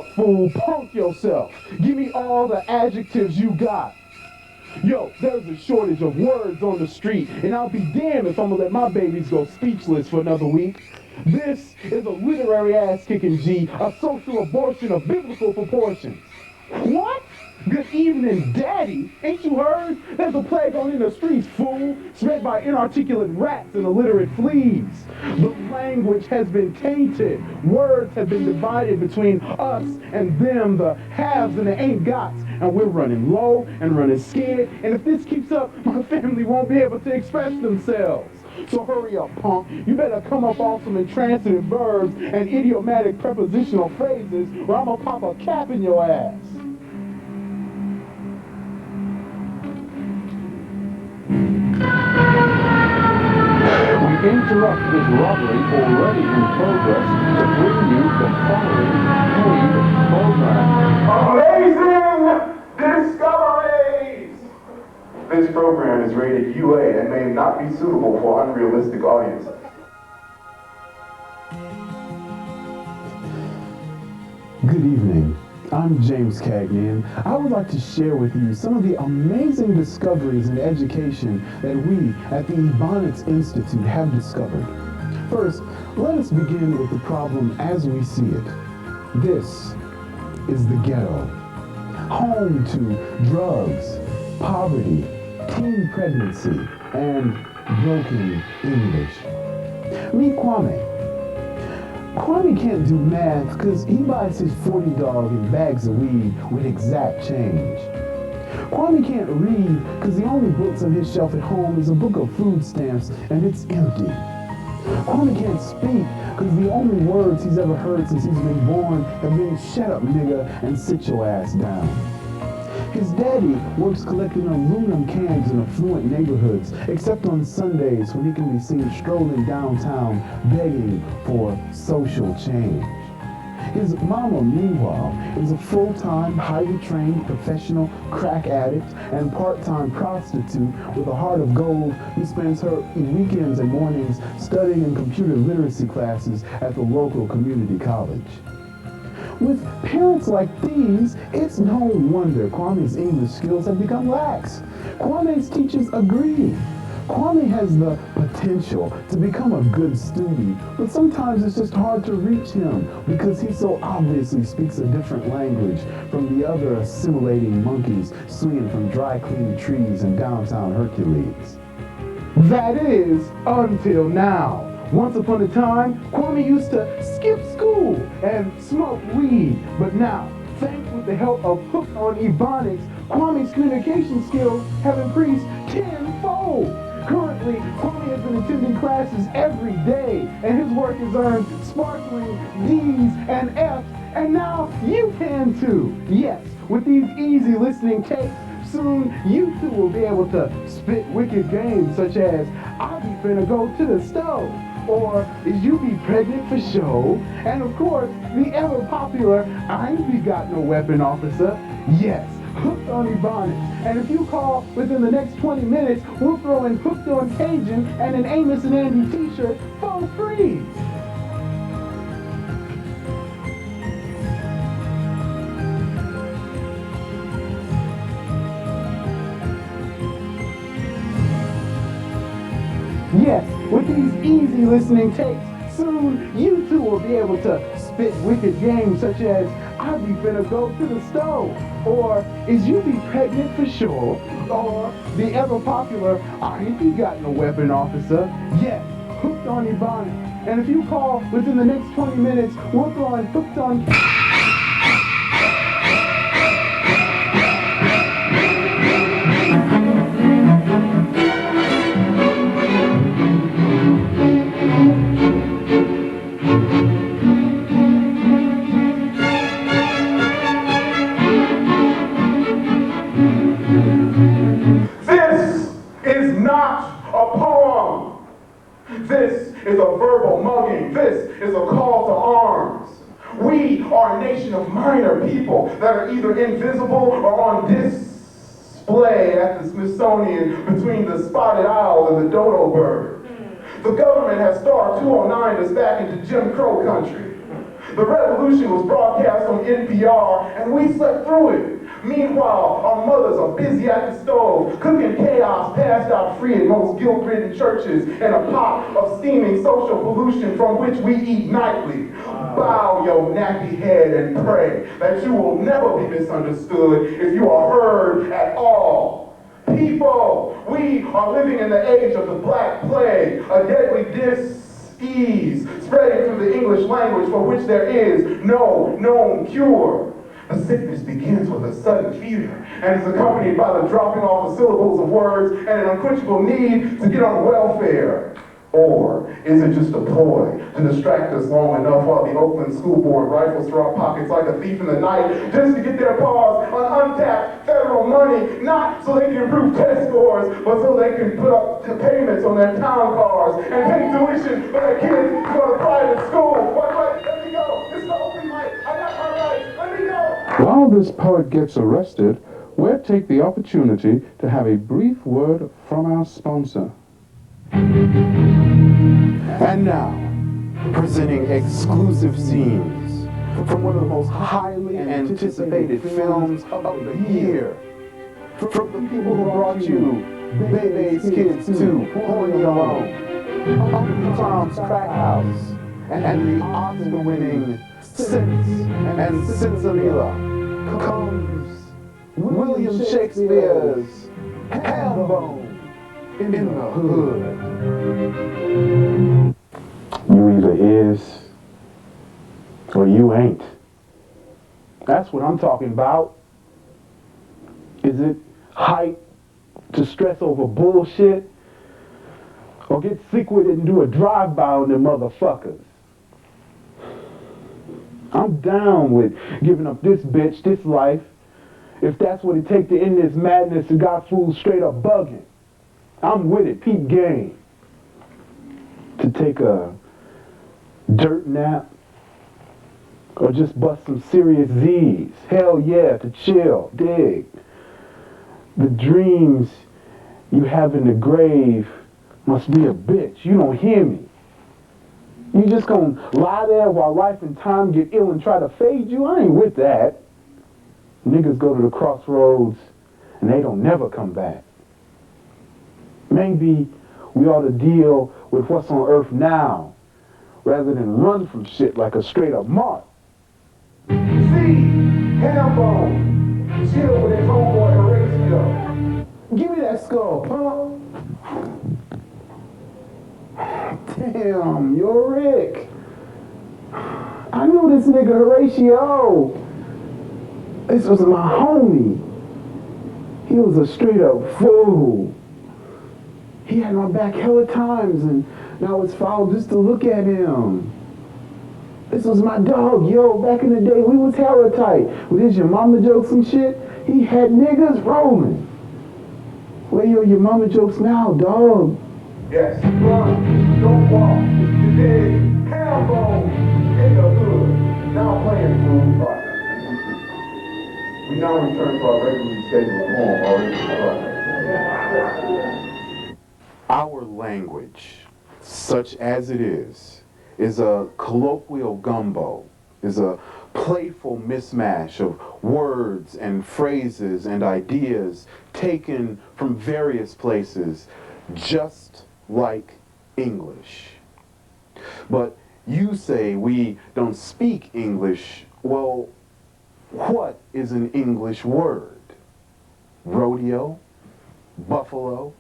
up, fool, punk yourself. Give me all the adjectives you got. Yo, there's a shortage of words on the street, and I'll be damned if I'm gonna let my babies go speechless for another week. This is a literary ass-kicking G, a social abortion of biblical proportions. What? Good evening, Daddy. Ain't you heard? There's a plague on in the streets, fool, spread by inarticulate rats and illiterate fleas. The language has been tainted. Words have been divided between us and them, the haves and the ain't gots. And we're running low and running scared. And if this keeps up, my family won't be able to express themselves. So hurry up, punk. You better come up off some intransitive verbs and idiomatic prepositional phrases, or I'm gonna pop a cap in your ass. We interrupt this robbery already in progress to bring you the following paid program. Amazing discoveries! This program is rated UA and may not be suitable for unrealistic audiences. Good evening. I'm James Cagney, and I would like to share with you some of the amazing discoveries in education that we at the Ebonic Institute have discovered. First, let us begin with the problem as we see it. This is the ghetto, home to drugs, poverty, teen pregnancy, and broken English. Meet Kwame. Kwame can't do math because he buys his 40 dog in bags of weed with exact change. Kwame can't read because the only books on his shelf at home is a book of food stamps and it's empty. Kwame can't speak because the only words he's ever heard since he's been born have been "shut up, nigga," and "sit your ass down." His daddy works collecting aluminum cans in affluent neighborhoods, except on Sundays when he can be seen strolling downtown begging for social change. His mama, meanwhile, is a full-time, highly trained professional crack addict and part-time prostitute with a heart of gold who spends her weekends and mornings studying in computer literacy classes at the local community college. With parents like these, it's no wonder Kwame's English skills have become lax. Kwame's teachers agree. Kwame has the potential to become a good student, but sometimes it's just hard to reach him because he so obviously speaks a different language from the other assimilating monkeys swinging from dry clean trees in downtown Hercules. That is, until now. Once upon a time, Kwame used to skip school and smoke weed, but now, thanks with the help of Hooked on Ebonics, Kwame's communication skills have increased tenfold. Currently, Kwame has been attending classes every day, and his work has earned sparkling D's and F's, and now you can too. Yes, with these easy listening tapes, soon you too will be able to spit wicked games such as "I be finna go to the stove," or "Is you be pregnant for show?" And of course, the ever popular "I ain't be got no weapon, officer." Yes, Hooked on Ebonics. And if you call within the next 20 minutes, we'll throw in Hooked on Cajun and an Amos and Andy t-shirt for free. Yes, with these easy listening tapes, soon you too will be able to spit wicked games such as "I be finna go to the stove," or "Is you be pregnant for sure?" or the ever popular "I ain't be got no weapon, officer." Yes, Hooked on Ebonics. And if you call within the next 20 minutes, we'll throw in Hooked on... This is a verbal mugging. This is a call to arms. We are a nation of minor people that are either invisible or on display at the Smithsonian between the spotted owl and the dodo bird. The government has starved 209 us back into Jim Crow country. The revolution was broadcast on NPR, and we slept through it. Meanwhile, our mothers are busy at the stove, cooking chaos passed out free in most guilt-ridden churches in a pot of steaming social pollution from which we eat nightly. Bow your nappy head and pray that you will never be misunderstood if you are heard at all. People, we are living in the age of the Black Plague, a deadly dis-ease spreading through the English language for which there is no known cure. The sickness begins with a sudden fever and is accompanied by the dropping off of syllables of words and an unquenchable need to get on welfare. Or is it just a ploy to distract us long enough while the Oakland School Board rifles through our pockets like a thief in the night just to get their paws on untapped federal money, not so they can improve test scores, but so they can put up payments on their town cars and pay tuition for their kids to go to private school. Wait, let me go. This is the open mic. I got my rights. Let me go. While this poet gets arrested, we'll take the opportunity to have a brief word from our sponsor. And now, presenting exclusive scenes from one of the most highly anticipated films of the year. From the people who brought you Bebe's Kids 2, On Your Own, Uncle Tom's Crack House, and the Oscar-winning Sense and Sensimilla comes William Shakespeare's Hellbone in the Hood. You either is or you ain't. That's what I'm talking about. Is it hype to stress over bullshit? Or get sick with it and do a drive-by on them motherfuckers? I'm down with giving up this bitch, this life, if that's what it takes to end this madness and got fools straight up bugging. I'm with it, peep game. To take a dirt nap or just bust some serious Z's. Hell yeah, to chill, dig. The dreams you have in the grave must be a bitch. You don't hear me. You just gonna lie there while life and time get ill and try to fade you? I ain't with that. Niggas go to the crossroads and they don't never come back. Maybe we ought to deal with what's on earth now rather than run from shit like a straight up mark. See, Hellbone, chill with his homeboy Horatio. Give me that skull, punk. Damn, you're Rick. I know this nigga Horatio. This was my homie. He was a straight up fool. He had my back hella times and now it's foul just to look at him. This was my dog, yo. Back in the day, we was hella tight. With his your mama jokes and shit, he had niggas rolling. Where your mama jokes now, dog? Yes, run, don't walk. You dig? Hellbone in the hood. Now playing food. We now return to our regularly scheduled home. Our language, such as it is a colloquial gumbo, is a playful mismatch of words and phrases and ideas taken from various places, just like English. But you say we don't speak English. Well, what is an English word? Rodeo, buffalo,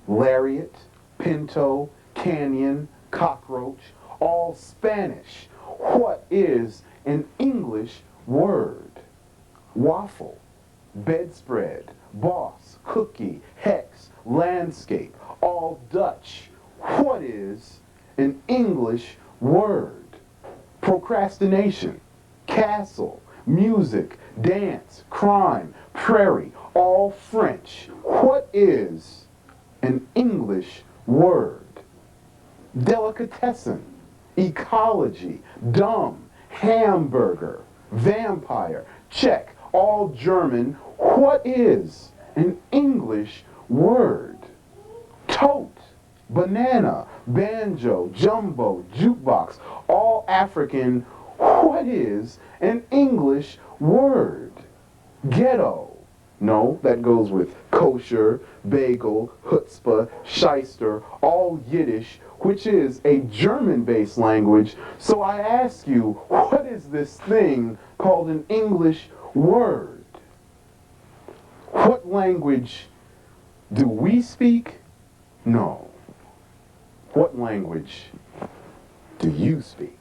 lariat, pinto, canyon, cockroach, all Spanish. What is an English word? Waffle, bedspread, boss, cookie, hex, landscape, all Dutch. What is an English word? Procrastination, castle, music, dance, crime, prairie, all French. What is an English word? Delicatessen, ecology, dumb, hamburger, vampire, check, all German. What is an English word? Tote, banana, banjo, jumbo, jukebox, all African. What is an English word? Ghetto. No, that goes with kosher, bagel, chutzpah, shyster, all Yiddish, which is a German-based language. So I ask you, what is this thing called an English word? What language do we speak? No. What language do you speak?